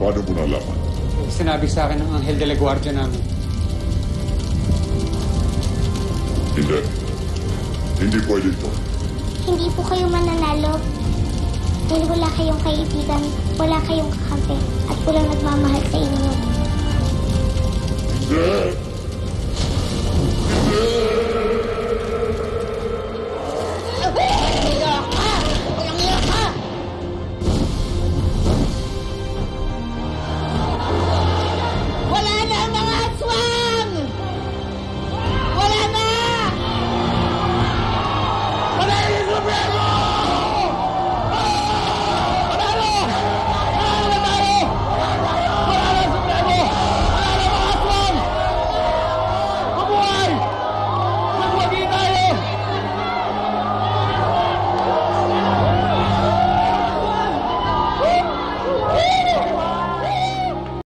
Paano mo nalaman? Sinabi sa akin ng Anghel de la Guardia namin. Hindi. Hindi pwede ito. Hindi po kayo mananalo. Dahil wala kayong kaibigan, wala kayong kakampi, at walang nagmamahal sa inyo. Hindi! Hindi!